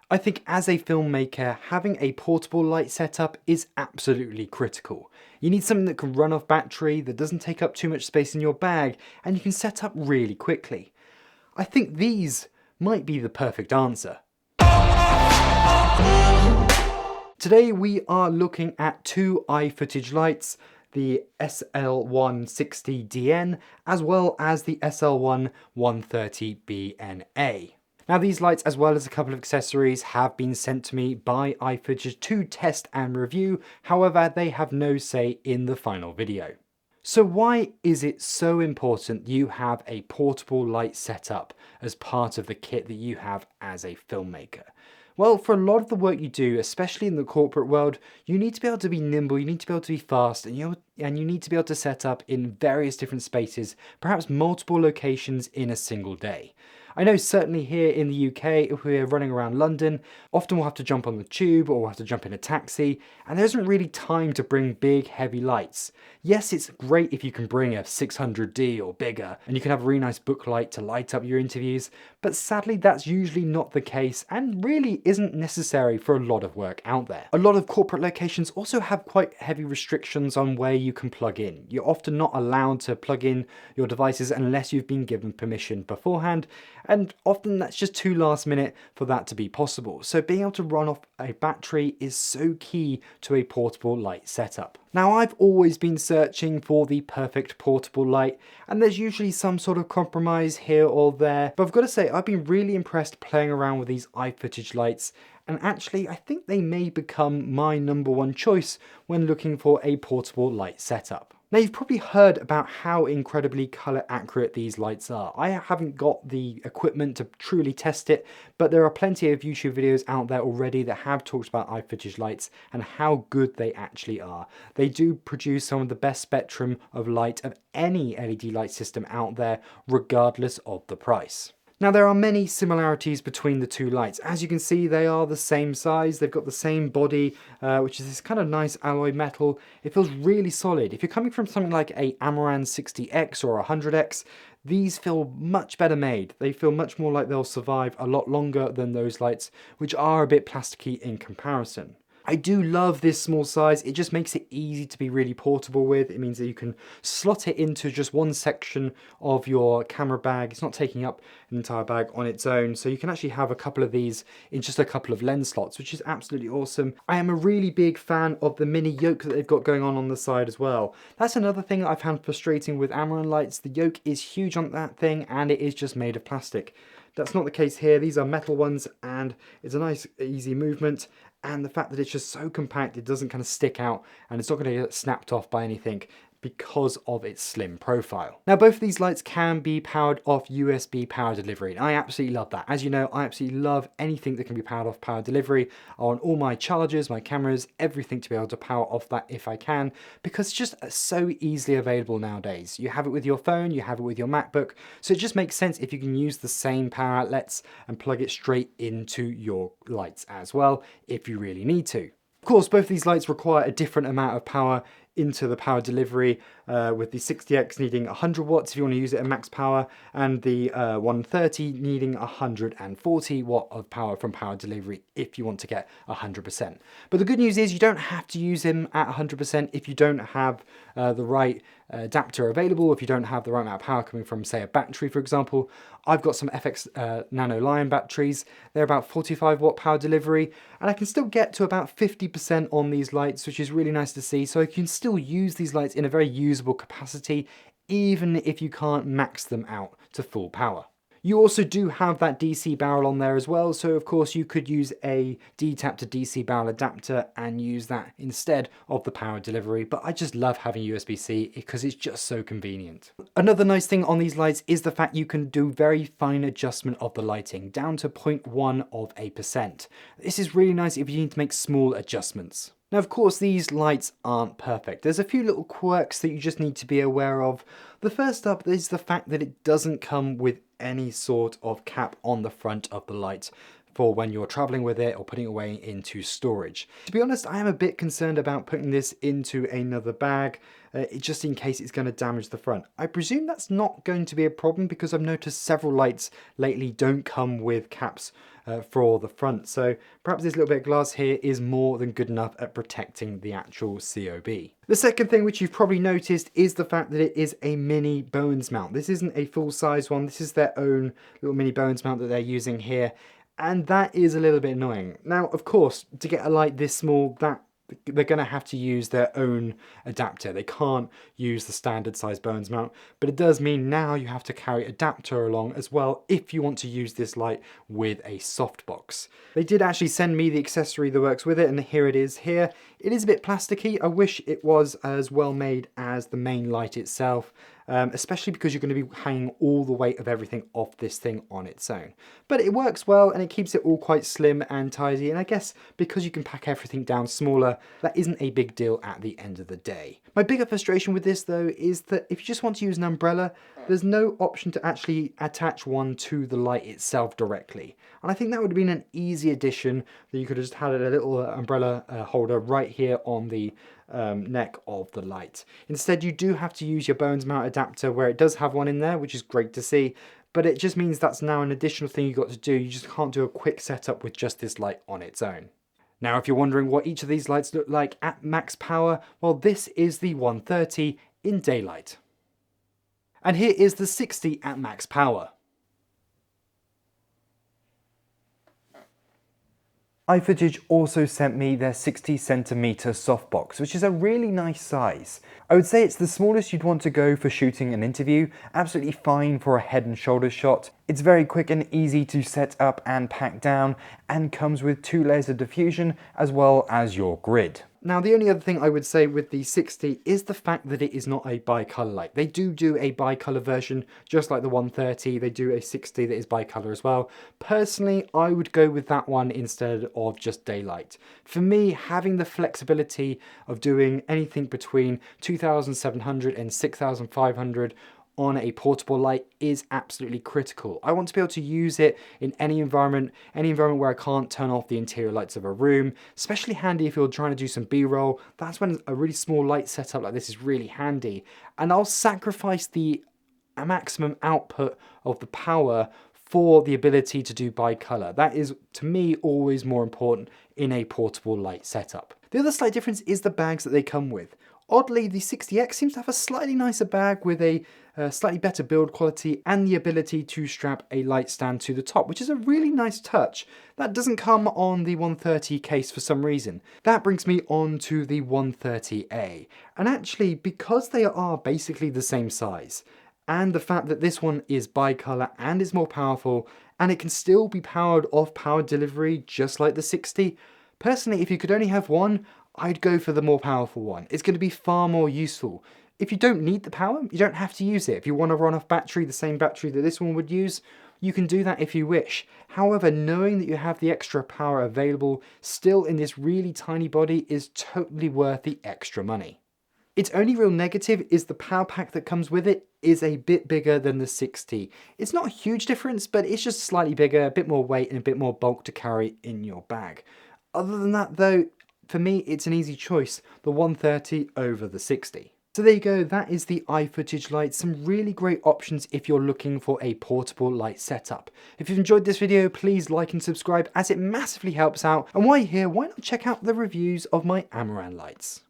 I think as a filmmaker, having a portable light setup is absolutely critical. You need something that can run off battery, that doesn't take up too much space in your bag, and you can set up really quickly. I think these might be the perfect answer. Today we are looking at two iFootage lights, the SL160DN as well as the SL1 130BNA. Now these lights, as well as a couple of accessories, have been sent to me by iFootage to test and review, however they have no say in the final video. So why is it so important you have a portable light setup as part of the kit that you have as a filmmaker? Well, for a lot of the work you do, especially in the corporate world, you need to be able to be nimble, you need to be able to be fast, and you need to be able to set up in various different spaces, perhaps multiple locations in a single day. I know certainly here in the UK, if we're running around London, often we'll have to jump on the tube or we'll have to jump in a taxi, and there isn't really time to bring big, heavy lights. Yes, it's great if you can bring a 600D or bigger, and you can have a really nice book light to light up your interviews, but sadly that's usually not the case and really isn't necessary for a lot of work out there. A lot of corporate locations also have quite heavy restrictions on where you can plug in. You're often not allowed to plug in your devices unless you've been given permission beforehand, and often that's just too last minute for that to be possible. So being able to run off a battery is so key to a portable light setup. Now I've always been searching for the perfect portable light, and there's usually some sort of compromise here or there, but I've got to say I've been really impressed playing around with these iFootage lights, and actually I think they may become my number one choice when looking for a portable light setup. Now you've probably heard about how incredibly colour accurate these lights are. I haven't got the equipment to truly test it, but there are plenty of YouTube videos out there already that have talked about iFootage lights and how good they actually are. They do produce some of the best spectrum of light of any LED light system out there, regardless of the price. Now there are many similarities between the two lights. As you can see, they are the same size, they've got the same body, which is this kind of nice alloy metal. It feels really solid. If you're coming from something like a Amaran 60X or 100X, these feel much better made. They feel much more like they'll survive a lot longer than those lights, which are a bit plasticky in comparison. I do love this small size. It just makes it easy to be really portable with. It means that you can slot it into just one section of your camera bag. It's not taking up an entire bag on its own. So you can actually have a couple of these in just a couple of lens slots, which is absolutely awesome. I am a really big fan of the mini yoke that they've got going on the side as well. That's another thing that I found frustrating with Amaran lights. The yoke is huge on that thing and it is just made of plastic. That's not the case here. These are metal ones and it's a nice easy movement. And the fact that it's just so compact, it doesn't kind of stick out and it's not going to get snapped off by anything because of its slim profile. Now both of these lights can be powered off USB power delivery, and I absolutely love that. As you know, I absolutely love anything that can be powered off power delivery. I want all my chargers, my cameras, everything to be able to power off that if I can, because it's just so easily available nowadays. You have it with your phone, you have it with your MacBook, so it just makes sense if you can use the same power outlets and plug it straight into your lights as well if you really need to. Of course, both these lights require a different amount of power into the power delivery, with the 60X needing 100 watts if you want to use it at max power, and the 130 needing 140 watt of power from power delivery if you want to get 100%. But the good news is you don't have to use them at 100% if you don't have the right adapter available, if you don't have the right amount of power coming from, say, a battery, for example. I've got some FX Nano Lion batteries. They're about 45 watt power delivery, and I can still get to about 50% on these lights, which is really nice to see. So I can still use these lights in a very usable capacity, even if you can't max them out to full power. You also do have that DC barrel on there as well, so of course you could use a D-tap to DC barrel adapter and use that instead of the power delivery, but I just love having USB-C because it's just so convenient. Another nice thing on these lights is the fact you can do very fine adjustment of the lighting, down to 0.1%. This is really nice if you need to make small adjustments. Now, of course, these lights aren't perfect. There's a few little quirks that you just need to be aware of. The first up is the fact that it doesn't come with any sort of cap on the front of the light. for when you're traveling with it or putting it away into storage. To be honest, I am a bit concerned about putting this into another bag, just in case it's going to damage the front. I presume that's not going to be a problem because I've noticed several lights lately don't come with caps for the front. So perhaps this little bit of glass here is more than good enough at protecting the actual COB. The second thing which you've probably noticed is the fact that it is a mini Bowens mount. This isn't a full-size one. This is their own little mini Bowens mount that they're using here. And that is a little bit annoying. Now, of course, to get a light this small, they're going to have to use their own adapter. They can't use the standard size Bowens mount, but it does mean now you have to carry adapter along as well if you want to use this light with a softbox. They did actually send me the accessory that works with it, and here it is here. It is a bit plasticky. I wish it was as well made as the main light itself. Especially because you're going to be hanging all the weight of everything off this thing on its own. But it works well and it keeps it all quite slim and tidy, and I guess because you can pack everything down smaller, that isn't a big deal at the end of the day. My bigger frustration with this though is that if you just want to use an umbrella, there's no option to actually attach one to the light itself directly. And I think that would have been an easy addition, that you could have just had a little umbrella holder right here on the neck of the light. Instead, you do have to use your Bowens mount adapter where it does have one in there, which is great to see, but it just means that's now an additional thing you've got to do. You just can't do a quick setup with just this light on its own. Now, if you're wondering what each of these lights look like at max power, well, this is the 130 in daylight. And here is the 60 at max power. iFootage also sent me their 60cm softbox, which is a really nice size. I would say it's the smallest you'd want to go for shooting an interview, absolutely fine for a head and shoulders shot. It's very quick and easy to set up and pack down, and comes with 2 layers of diffusion as well as your grid. Now, the only other thing I would say with the 60 is the fact that it is not a bi-colour light. They do a bi-colour version, just like the 130, they do a 60 that is bi-colour as well. Personally, I would go with that one instead of just daylight. For me, having the flexibility of doing anything between 2,700 and 6,500 on a portable light is absolutely critical. I want to be able to use it in any environment where I can't turn off the interior lights of a room. Especially handy if you're trying to do some B-roll. That's when a really small light setup like this is really handy. And I'll sacrifice the maximum output of the power for the ability to do bi-colour. That is, to me, always more important in a portable light setup. The other slight difference is the bags that they come with. Oddly, the 60X seems to have a slightly nicer bag with a slightly better build quality and the ability to strap a light stand to the top, which is a really nice touch. That doesn't come on the 130 case for some reason. That brings me on to the 130A. And actually, because they are basically the same size, and the fact that this one is bi-colour and is more powerful, and it can still be powered off power delivery just like the 60, personally, if you could only have one, I'd go for the more powerful one. It's going to be far more useful. If you don't need the power, you don't have to use it. If you want to run off battery, the same battery that this one would use, you can do that if you wish. However, knowing that you have the extra power available still in this really tiny body is totally worth the extra money. Its only real negative is the power pack that comes with it is a bit bigger than the 60. It's not a huge difference, but it's just slightly bigger, a bit more weight and a bit more bulk to carry in your bag. Other than that though, for me, it's an easy choice, the 130 over the 60. So there you go, that is the iFootage light. Some really great options if you're looking for a portable light setup. If you've enjoyed this video, please like and subscribe as it massively helps out. And while you're here, why not check out the reviews of my Amaran lights?